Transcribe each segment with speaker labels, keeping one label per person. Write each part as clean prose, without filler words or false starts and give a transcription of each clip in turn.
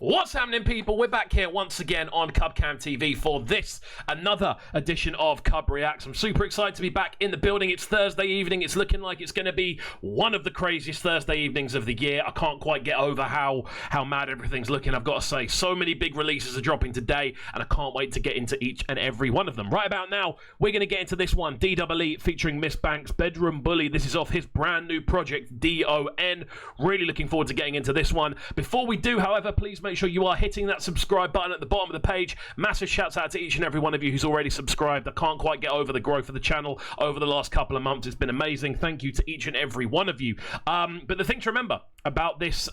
Speaker 1: What's happening, people? We're back here once again on CubCamTV for this, another edition of CubReacts. I'm super excited to be back in the building. It's Thursday evening. It's looking like it's going to be one of the craziest Thursday evenings of the year. I can't quite get over how mad everything's looking, I've got to say. So many big releases are dropping today, and I can't wait to get into each and every one of them. Right about now, we're going to get into this one, DEE featuring Miss Banks, Bedroom Bully. This is off his brand new project, DON. Really looking forward to getting into this one. Before we do, however, please make sure you are hitting that subscribe button at the bottom of the page. Massive shouts out to each and every one of you who's already subscribed. I can't quite get over the growth of the channel over the last couple of months. It's been amazing. Thank you to each and every one of you. But the thing to remember about this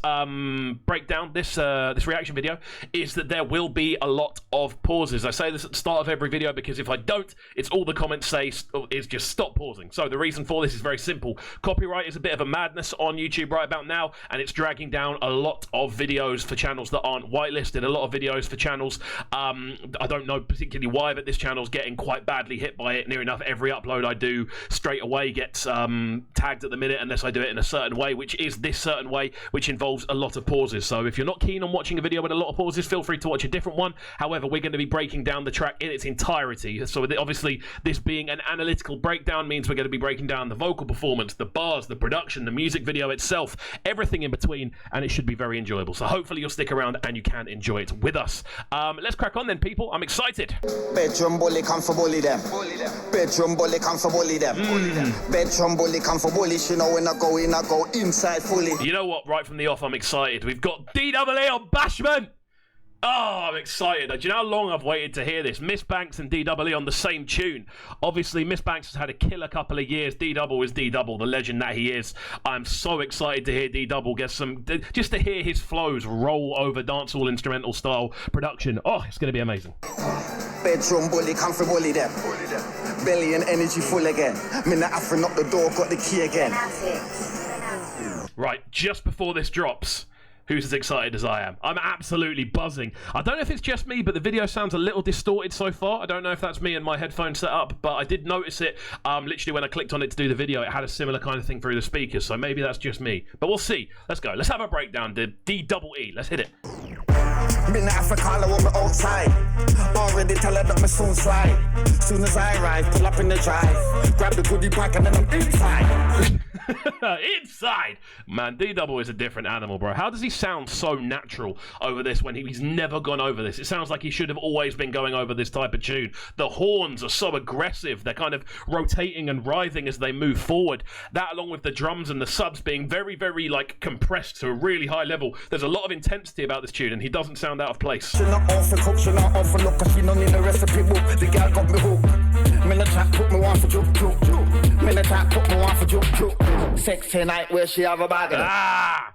Speaker 1: breakdown, this reaction video, is that there will be a lot of pauses. I say this at the start of every video because if I don't, it's all the comments say is just stop pausing. So the reason for this is very simple. Copyright is a bit of a madness on YouTube right about now, and it's dragging down a lot of videos for channels that aren't whitelisted, a lot of videos for channels. I don't know particularly why, but this channel's getting quite badly hit by it. Near enough every upload I do straight away gets tagged at the minute unless I do it in a certain way, which is this certain way, which involves a lot of pauses. So if you're not keen on watching a video with a lot of pauses, feel free to watch a different one. However, we're going to be breaking down the track in its entirety. So obviously, this being an analytical breakdown means we're going to be breaking down the vocal performance, the bars, the production, the music video itself, everything in between, and it should be very enjoyable. So hopefully you'll stick around and you can enjoy it with us. Let's crack on then, people. I'm excited.
Speaker 2: Bedroom bully come for bully them. Bedroom bully come for bully them. Bedroom bully come for bully. You know when I go in, I go inside fully.
Speaker 1: You know what? Right from the off, I'm excited. We've got DEE on Bashman. Oh, I'm excited. Do you know how long I've waited to hear this? Miss Banks and DEE on the same tune. Obviously, Miss Banks has had a killer couple of years. DEE is DEE, the legend that he is. I'm so excited to hear DEE get some, just to hear his flows roll over dancehall instrumental style production. Oh, it's going to be amazing.
Speaker 2: Bedroom bully, come for bully them. Belly and energy full again. Me not offering up the door, got the key again.
Speaker 1: Right, just before this drops, who's as excited as I am? I'm absolutely buzzing. I don't know if it's just me, but the video sounds a little distorted so far. I don't know if that's me and my headphone setup, but I did notice it literally when I clicked on it to do the video. It had a similar kind of thing through the speakers, so maybe that's just me. But we'll see. Let's go. Let's have a breakdown. The DEE. Let's hit it.
Speaker 2: Been to Africa, I want me outside. Already tell her that me soon slide. Soon as I arrive, pull up in the drive. Grab the goodie bag and then I'm inside.
Speaker 1: Inside! Man, DEE is a different animal, bro. How does he sound so natural over this when he's never gone over this? It sounds like he should have always been going over this type of tune. The horns are so aggressive. They're kind of rotating and writhing as they move forward. That, along with the drums and the subs being very, very, like, compressed to a really high level. There's a lot of intensity about this tune, and he doesn't sound out of place.
Speaker 2: She not off the cook, she not off the look, cause she don't need the recipe book. The girl got me hooked. Me the track put me on for juke. Me the track put me on for juke. Sexy night where she have a bag of
Speaker 1: Ah!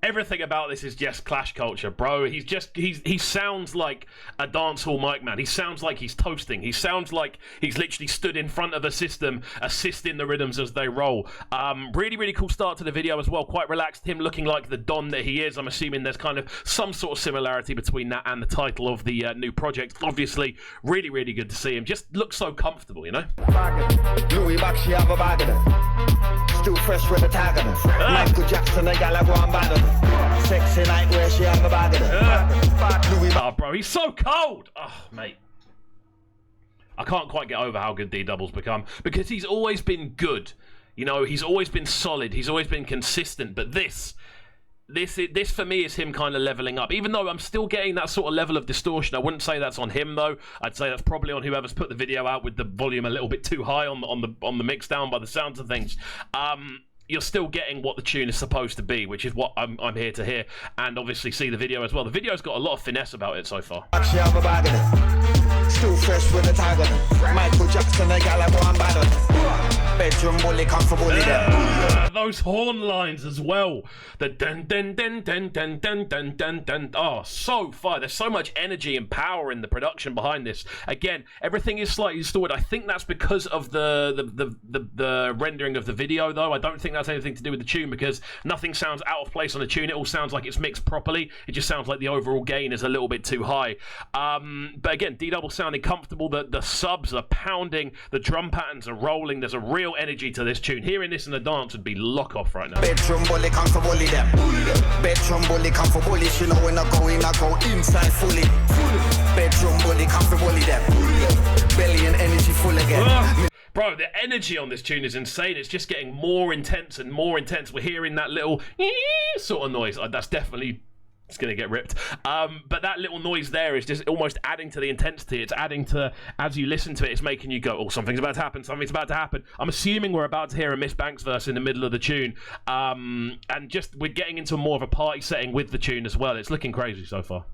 Speaker 1: Everything about this is just clash culture, bro. He sounds like a dancehall mic man. He sounds like he's toasting. He sounds like he's literally stood in front of a system, assisting the rhythms as they roll. Really, really cool start to the video as well. Quite relaxed. Him looking like the Don that he is. I'm assuming there's kind of some sort of similarity between that and the title of the new project. Obviously, really, really good to see him. Just looks so comfortable, you know?
Speaker 2: Louis back, she have a bag of them. Still fresh with a tag of them. Michael Jackson, a gal I go and bag of them. Sexy night where she have a bag of them.
Speaker 1: Oh, bro, he's so cold. Oh, mate. I can't quite get over how good DEE's become because he's always been good. You know, he's always been solid. He's always been consistent. But this for me is him kind of leveling up. Even though I'm still getting that sort of level of distortion, I wouldn't say that's on him though. I'd say that's probably on whoever's put the video out with the volume a little bit too high on the mix down by the sounds of things. You're still getting what the tune is supposed to be, which is what I'm here to hear, and obviously see the video as well. The video's got a lot of finesse about it so far.
Speaker 2: Still fresh with a tag on them. Michael Jackson, a gal I go and bad on them. Bedroom bully, come for bully them.
Speaker 1: Those horn lines as well. The dun dun dun dun dun dun dun dun dun. Oh, so far. There's so much energy and power in the production behind this. Again, everything is slightly distorted. I think that's because of the rendering of the video, though. I don't think that's anything to do with the tune because nothing sounds out of place on the tune. It all sounds like it's mixed properly. It just sounds like the overall gain is a little bit too high. But again, DEE sounding comfortable. The subs are pounding. The drum patterns are rolling. There's a real energy to this tune. Hearing this in the dance would be lock off right now.
Speaker 2: Bedroom bully come for bully them. Bedroom bully come for bully. She know when I go inside fully. Bedroom bully come for bully them. Belly and energy full again.
Speaker 1: Bro, the energy on this tune is insane. It's just getting more intense and more intense. We're hearing that little sort of noise. That's definitely... It's going to get ripped. But that little noise there is just almost adding to the intensity. It's adding to, as you listen to it, it's making you go, oh, something's about to happen, something's about to happen. I'm assuming we're about to hear a Miss Banks verse in the middle of the tune. And just, we're getting into more of a party setting with the tune as well. It's looking crazy so far.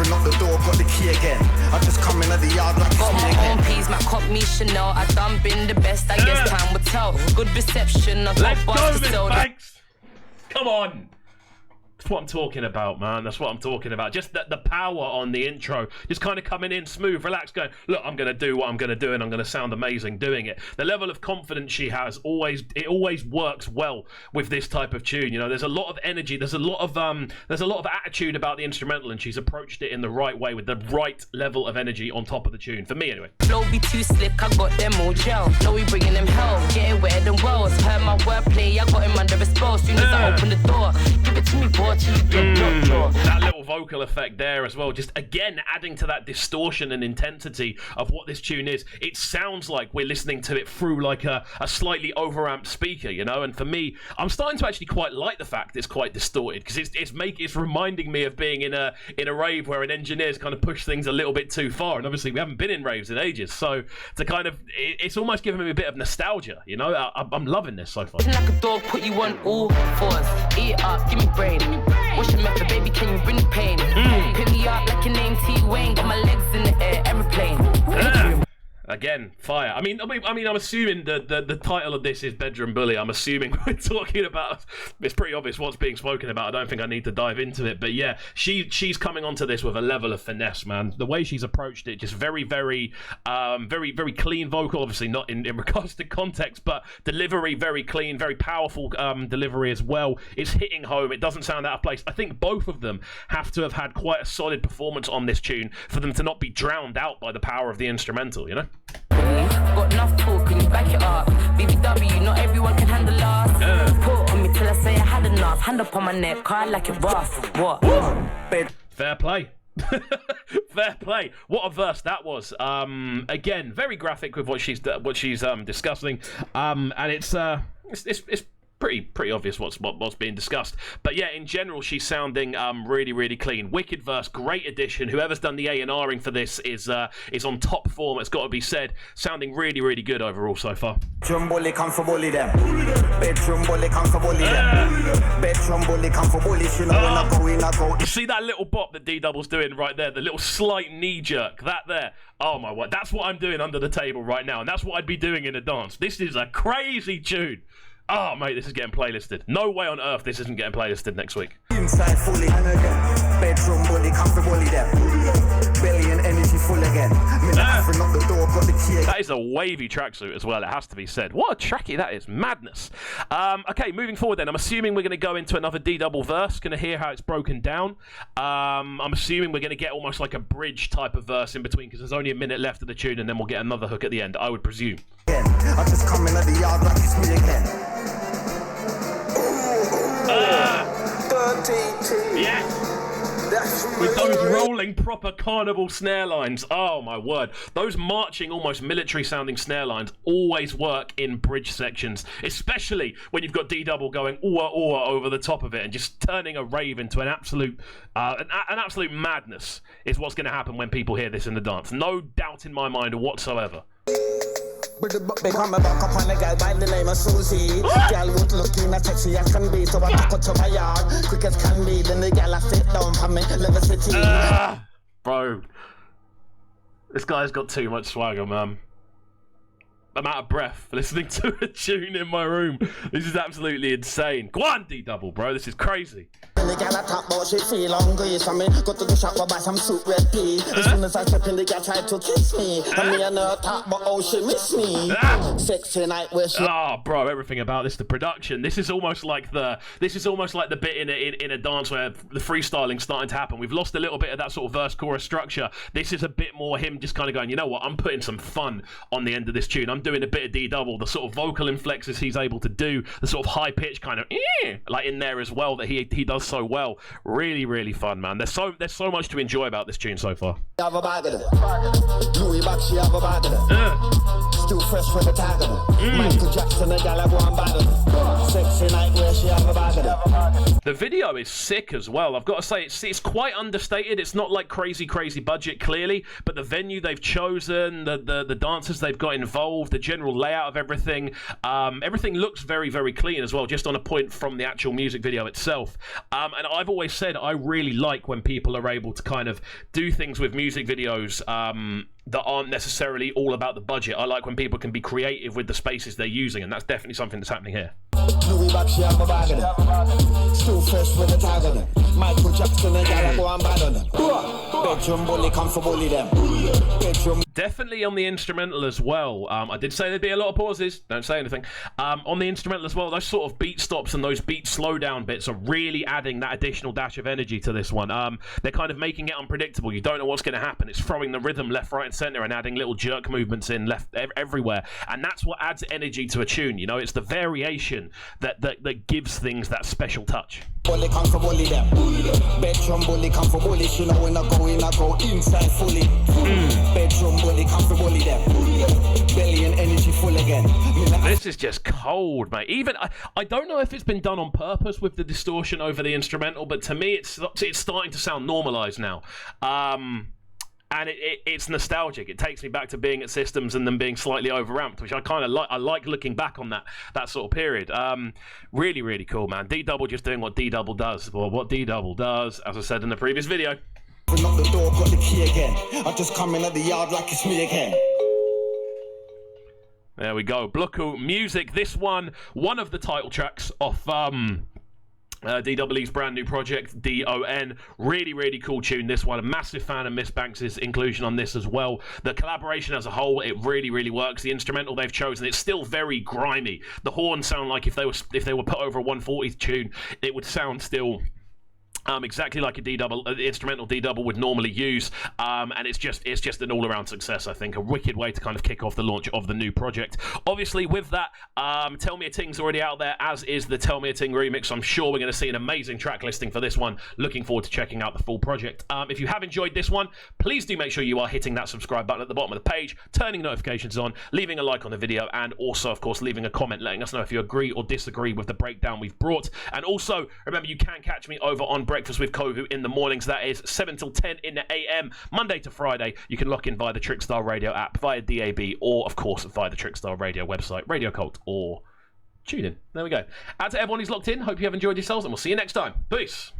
Speaker 2: Knock the door, got the key again. I just come in at the yard like
Speaker 3: got my own peas, my cop me Chanel. I done been the best, I guess time will tell. Good reception, I got bust to sell.
Speaker 1: Come on. That's what I'm talking about, man. That's what I'm talking about. Just the power on the intro. Just kind of coming in smooth, relaxed, going, look, I'm going to do what I'm going to do and I'm going to sound amazing doing it. The level of confidence she has always works well with this type of tune. You know, there's a lot of energy, there's a lot of attitude about the instrumental, and she's approached it in the right way with the right level of energy on top of the tune. For me, anyway.
Speaker 3: Flow be too slick, I got them all gel. Know we bringing them hell, getting wetter than wells. Heard my wordplay, I got him under exposed. Soon as I open the door, give it to me, boy.
Speaker 1: That little vocal effect there as well, just again adding to that distortion and intensity of what this tune is. It sounds like we're listening to it through like a slightly overamped speaker, you know. And for me, I'm starting to actually quite like the fact it's quite distorted, because it's reminding me of being in a rave where an engineer's kind of pushed things a little bit too far. And obviously we haven't been in raves in ages, so to kind of it's almost giving me a bit of nostalgia, you know. I'm loving this so far.
Speaker 3: Like a dog, put you on all fours. Eat it up, give me brain. What's your method, baby? Can you bring the pain? Pick me up like your name T-Wayne. Got my legs in the air, aeroplane.
Speaker 1: Again, fire. I mean, I'm assuming the title of this is Bedroom Bully. I'm assuming we're talking about. It's pretty obvious what's being spoken about. I don't think I need to dive into it, but yeah, she's coming onto this with a level of finesse, man. The way she's approached it, just very clean vocal. Obviously, not in regards to context, but delivery very clean, very powerful delivery as well. It's hitting home. It doesn't sound out of place. I think both of them have to have had quite a solid performance on this tune for them to not be drowned out by the power of the instrumental, you know.
Speaker 3: Got enough talk, can you back it up? BBW, not everyone can handle us. Put on me till I say I had enough. Hand up on my neck, cry like it rough. What?
Speaker 1: Fair play. Fair play. What a verse that was. Again, very graphic with what she's discussing. And it's pretty obvious what's being discussed. But yeah, in general, she's sounding really clean. Wicked verse, great addition. Whoever's done the A&Ring for this is on top form. It's got to be said. Sounding really good overall so far.
Speaker 2: Bedroom bully come for bully them. Bedroom bully come for bully them. Bedroom bully come for bully. She know when I go.
Speaker 1: You see that little bop that D-Double's doing right there? The little slight knee jerk. That there. Oh my word. That's what I'm doing under the table right now. And that's what I'd be doing in a dance. This is a crazy tune. Oh, mate, this is getting playlisted. No way on earth this isn't getting playlisted next week.
Speaker 2: Inside fully, bedroom bully, come for bully them. Belly and energy full again. The door, got the key.
Speaker 1: That is a wavy tracksuit as well, it has to be said. What a tracky that is. Madness. Okay, moving forward then. I'm assuming we're going to go into another D-double verse. Going to hear how it's broken down. I'm assuming we're going to get almost like a bridge type of verse in between, because there's only a minute left of the tune, and then we'll get another hook at the end, I would presume.
Speaker 2: I just come in at the yard like it's me again. 32.
Speaker 1: Yes. With those rolling proper carnival snare lines. Oh my word. Those marching, almost military sounding snare lines always work in bridge sections, especially when you've got D-double going ooh over the top of it and just turning a rave into an absolute madness is what's going to happen when people hear this in the dance. No doubt in my mind whatsoever.
Speaker 2: Become a back up on the girl by the name of Susie. Girl good looking as sexy as can be, so I back up to my yard. Quick as can be, then the girl I sit down for me, level city.
Speaker 1: Bro, this guy's got too much swagger, man. I'm out of breath listening to a tune in my room. This is absolutely insane. Go on, D-double, bro. This is crazy.
Speaker 2: The gal I talk about, she feel hungry. So me go to the shop, I buy some soup red pea. As soon as I step in, the gal try to kiss me. And me and her talk about how she miss me. Sexy night where she...
Speaker 1: Oh, bro, everything about this, the production. This is almost like the bit in a dance where the freestyling's starting to happen. We've lost a little bit of that sort of verse chorus structure. This is a bit more him just kind of going, you know what, I'm putting some fun on the end of this tune. I'm doing a bit of D-double, the sort of vocal inflexes he's able to do, the sort of high pitch kind of like in there as well that he does so well. Really, really fun, man. There's so much to enjoy about this tune so far.
Speaker 2: Have a bag of it. Louis back, she have a bag of it. Still fresh for the tag of it. Michael Jackson, the gal I go and bag of it. Sexy night where she have a bag of it.
Speaker 1: The video is sick as well. I've got to say, it's quite understated. It's not like crazy budget, clearly, but the venue they've chosen, the dancers they've got involved, the general layout of everything, everything looks very, very clean as well, just on a point from the actual music video itself. And I've always said I really like when people are able to kind of do things with music videos that aren't necessarily all about the budget. I like when people can be creative with the spaces they're using, and that's definitely something that's happening here.
Speaker 2: Louis back, she have a bag of it. Still fresh with the tag of it. Michael Jackson, the gal I go and bag of it. Bedroom bully, come for bully them. Bedroom.
Speaker 1: Definitely on the instrumental as well. I did say there'd be a lot of pauses. Don't say anything. On the instrumental as well, those sort of beat stops and those beat slowdown bits are really adding that additional dash of energy to this one. They're kind of making it unpredictable. You don't know what's going to happen. It's throwing the rhythm left, right, and center and adding little jerk movements in left everywhere. And that's what adds energy to a tune. You know, it's the variation that gives things that special touch.
Speaker 2: Bully come for bully them. Bedroom bully come for bully. She know when I go inside fully. Bedroom bully come for bully them. Belly and energy full again.
Speaker 1: This is just cold, mate. Even I don't know if it's been done on purpose with the distortion over the instrumental, but to me it's starting to sound normalized now. And it's nostalgic. It takes me back to being at Systems and then being slightly overamped, which I kind of like. I like looking back on that sort of period. Really, really cool, man. D-double just doing what D-double does. Well, what D-double does, as I said in the previous video.
Speaker 2: Open up the door, got the key again. I just come in at the yard like it's me again.
Speaker 1: There we go. Bluku Music. This one of the title tracks off DW's brand new project, DON. Really, really cool tune, this one. A massive fan of Miss Banks' inclusion on this as well. The collaboration as a whole, it really, really works. The instrumental they've chosen, it's still very grimy. The horns sound like if they were put over a 140 tune, it would sound still exactly like a D-double, instrumental D-double would normally use, and it's just an all-around success. I think a wicked way to kind of kick off the launch of the new project. Obviously, with that, Tell Me a Ting's already out there, as is the Tell Me a Ting remix. I'm sure we're going to see an amazing track listing for this one. Looking forward to checking out the full project. If you have enjoyed this one, please do make sure you are hitting that subscribe button at the bottom of the page, turning notifications on, leaving a like on the video, and also, of course, leaving a comment letting us know if you agree or disagree with the breakdown we've brought. And also, remember, you can catch me over on Breakfast with Kovu in the mornings. That is 7 till 10 in the AM, Monday to Friday. You can lock in via the Trickstar Radio app, via DAB, or, of course, via the Trickstar Radio website, Radio Cult, or tune in. There we go. Out to everyone who's locked in, hope you have enjoyed yourselves, and we'll see you next time. Peace.